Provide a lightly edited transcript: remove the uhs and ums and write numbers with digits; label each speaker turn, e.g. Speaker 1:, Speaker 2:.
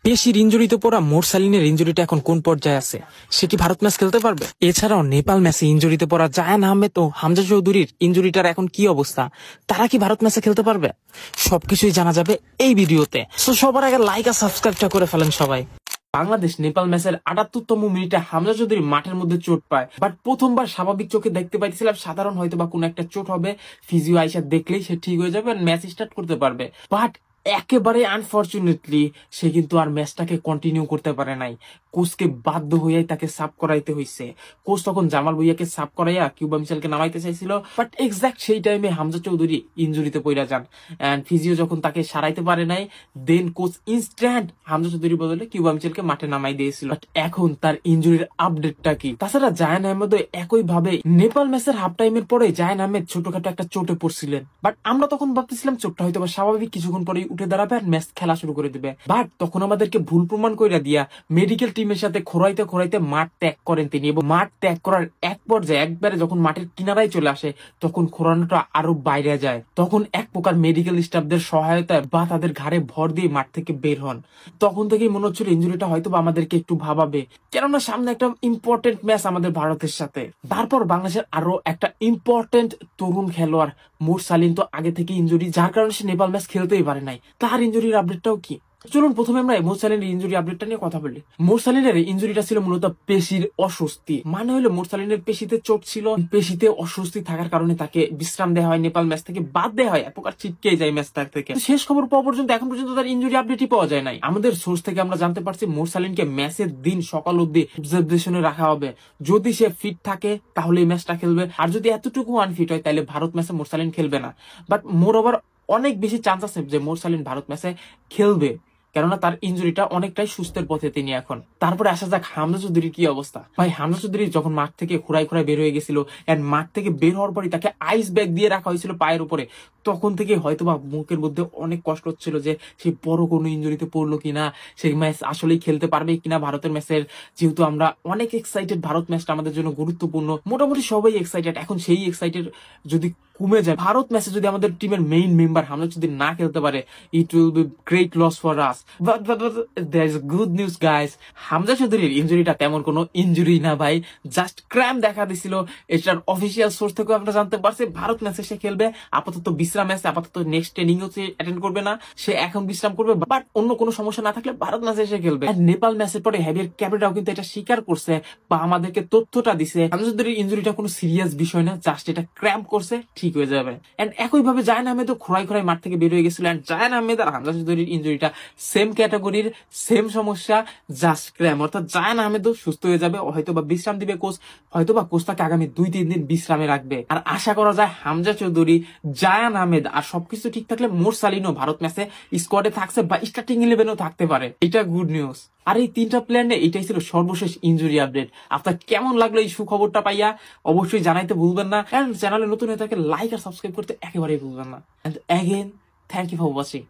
Speaker 1: পেশির ইনজুরিতে পড়া মোরসালিনের ইনজুরিটা এখন কোন পর্যায়ে আছে? সে কি ভারত ম্যাচ খেলতে পারবে? এছাড়াও নেপাল ম্যাচে ইনজুরিতে পড়া জায়ান আহমেদ ও হামজা চৌধুরীর ইনজুরিটার এখন কি অবস্থা? তারা কি ভারত ম্যাচে খেলতে পারবে? সবকিছুই জানা যাবে এই ভিডিওতে। সো সবার আগে লাইক আর সাবস্ক্রাইবটা করে ফেলেন সবাই। বাংলাদেশ নেপাল ম্যাচের ৭৮তম মিনিটে হামজা চৌধুরী মাঠের মধ্যে চোট পায়, বাট প্রথমবার স্বাভাবিক চোখে দেখতে পাইছিলাম সাধারণ হয়তো বা কোনো একটা চোট হবে, ফিজিও আইসা দেখলেই সে ঠিক হয়ে যাবে, ম্যাচ স্টার্ট করতে পারবে। বাট একেবারে আনফরচুনেটলি সে কিন্তু আর ম্যাচটাকে কন্টিনিউ করতে পারে নাই। কোচকে বাধ্য হইয়াই তাকে সাব করাইতে হইছে। কোচ তখন জামাল ভুঁইয়াকে সাব করাইয়া কিউবা মিচেলকে নামাইতে চাইছিল, বাট এক্সাক্ট সেই টাইমে হামজা চৌধুরী ইনজুরিতে পড়া যান এন্ড ফিজিও যখন তাকে সারাইতে পারে নাই, দেন কোচ ইনস্ট্যান্ট হামজা চৌধুরী বদলে কিউবা মিচেলকে মাঠে নামাই দিয়েছিল। বাট এখন তার ইনজুরির আপডেটটা কি? তাছাড়া জায়ান আহমেদও একই ভাবে নেপাল ম্যাচের হাফ টাইমের পরে জায়ান আহমেদ ছোটখাটো একটা চোটে পড়ছিলেন, বাট আমরা তখন ভাবতেছিলাম চোটটা হয়তো বা স্বাভাবিক, কিছুক্ষণ পরে উঠে দাঁড়াবে আর ম্যাচ খেলা শুরু করে দিবে। বাট তখন আমাদেরকে ভুল প্রমাণ কইরা দিয়া মেডিকেল টিমের সাথে খোরাইতে খোরাইতে মাঠ ত্যাগ করেন তিনি, এবং মাঠ ত্যাগ করার এক পর্যায়ে একবারে যখন মাঠের কিনারায় চলে আসে তখন খোরানোটা আরো বাইরে যায়। তখন এক প্রকার মেডিকেল স্টাফদের সহায়তায় বা তাদের ঘাড়ে ভর দিয়ে মাঠ থেকে বের হন। তখন থেকেই মনে হচ্ছিল ইনজুরিটা হয়তো বা আমাদেরকে একটু ভাবাবে, কেননা সামনে একটা ইম্পর্টেন্ট ম্যাচ আমাদের ভারতের সাথে। তারপর বাংলাদেশের আরো একটা ইম্পর্টেন্ট তরুণ খেলোয়াড় মোরসালিন তো আগে থেকে ইনজুরি, যার কারণে সে নেপাল ম্যাচ খেলতেই পারে নাই। তার ইনজুরির আপডেটটাও কি? চলুন প্রথমে আমরা মোরসালিনের ইনজুরি আপডেটটা নিয়ে কথা বলি। মোরসালিনের ইনজুরিটা ছিল মূলত পেশির অস্বস্তি, মানে হলো মোরসালিনের পেশিতে চোট ছিল, পেশিতে অস্বস্তি থাকার কারণে তাকে বিশ্রাম দেওয়া হয়, নেপাল ম্যাচ থেকে বাদ দেওয়া হয়, এক প্রকার ছিটকে যায় ম্যাচ থেকে। শেষ খবর পাওয়া পর্যন্ত এখন পর্যন্ত তার ইনজুরি আপডেটই পাওয়া যায় নাই। আমাদের সোর্স থেকে আমরা জানতে পারছি মোরসালিনকে ম্যাচের দিন সকাল অব্দি অবজারভেশনে রাখা হবে। যদি সে ফিট থাকে তাহলে এই ম্যাচটা খেলবে, আর যদি এতটুকু আনফিট হয় তাহলে ভারত ম্যাচে মোরসালিন খেলবে না। বাট মোর ওভার অনেক বেশি চান্স আছে যে মোরসালিন ভারত ম্যাচে খেলবে, কেননা তার ইনজুরিটা অনেকটাই সুস্থের পথে তিনি এখন। তারপরে আসা যাক হামজা চৌধুরীর কি অবস্থা। ভাই হামজা চৌধুরী যখন মাঠ থেকে খুঁড়াই বের হয়ে গেছিল, এন্ড মাঠ থেকে বের হওয়ার পরই তাকে আইস ব্যাগ দিয়ে রাখা হয়েছিল পায়ের উপরে, তখন থেকে হয়তোবা মুখের মধ্যে অনেক কষ্ট হচ্ছিল যে সে বড় কোনো ইনজুরিতে পড়লো কিনা, সেই ম্যাচ আসলেই খেলতে পারবে কিনা ভারতের ম্যাচের। যেহেতু আমরা অনেক এক্সাইটেড, ভারত ম্যাচটা আমাদের জন্য গুরুত্বপূর্ণ, মোটামুটি সবাই এক্সাইটেড। এখন সেই এক্সাইটেড যদি কমে যায়, ভারত ম্যাচে যদি আমাদের টিমের মেইন মেম্বার হামজা যদি না খেলতে পারে, it will be great loss for us. But there is good news guys, Hamza চৌধুরীর ইনজুরিটা তেমন কোনো ইনজুরি না ভাই, জাস্ট ক্র্যাম্প দেখা দিছিল। এটার অফিসিয়াল সোর্স থেকে আমরা জানতে পারছি ভারত ম্যাচে সে খেলবে, আপাতত বিশ্রাম আছে, আপাতত নেক্সট ট্রেনিং হচ্ছে অ্যাটেন্ড করবে না, সে এখন বিশ্রাম করবে। বাট অন্য কোনো সমস্যা না থাকলে ভারত ম্যাচে এসে খেলবে। নেপাল ম্যাচের পরে হ্যাভিয়ার ক্যাপ্টেনরাও কিন্তু এটা স্বীকার করছে বা আমাদেরকে তথ্যটা দিছে হামজা চৌধুরীর ইনজুরিটা কোনো সিরিয়াস বিষয় না, জাস্ট এটা ক্র্যাম্প করছে, ঠিক হয়ে যাবে। এন্ড একই ভাবে জায়ান আহমেদও খোঁড়াই মাঠ থেকে বের হয়ে গেছিল, এন্ড জায়ান আহমেদ আর হামজা চৌধুরীর ইনজুরিটা সেম ক্যাটাগরির, সেম সমস্যা, জাস্ট ক্র্যাম্প। অর্থাৎ জায়ান আহমেদও সুস্থ হয়ে যাবে, হয়তো বা বিশ্রাম দিবে কোচ, হয়তো বা কোচ তাকে আগামী 2-3 দিন বিশ্রামে রাখবে। আর আশা করা যায় হামজা চৌধুরী, জায়ান আহমেদ আর সবকিছু ঠিক থাকলে মোরসালিনও ভারত ম্যাচে স্কোয়াডে থাকছে বা স্টার্টিং 11-এও থাকতে পারে। এটা গুড নিউজ। আর এই 3টা প্লেয়ার নিয়ে এটাই ছিল সর্বশেষ ইনজুরি আপডেট। আপনার কেমন লাগলো এই সুখবরটা পাইয়া অবশ্যই জানাইতে ভুলবেন না, এন্ড চ্যানেলে নতুন হয়ে থাকে লাইক আর সাবস্ক্রাইব করতে একেবারেই ভুলবেন না। And again thank you for watching.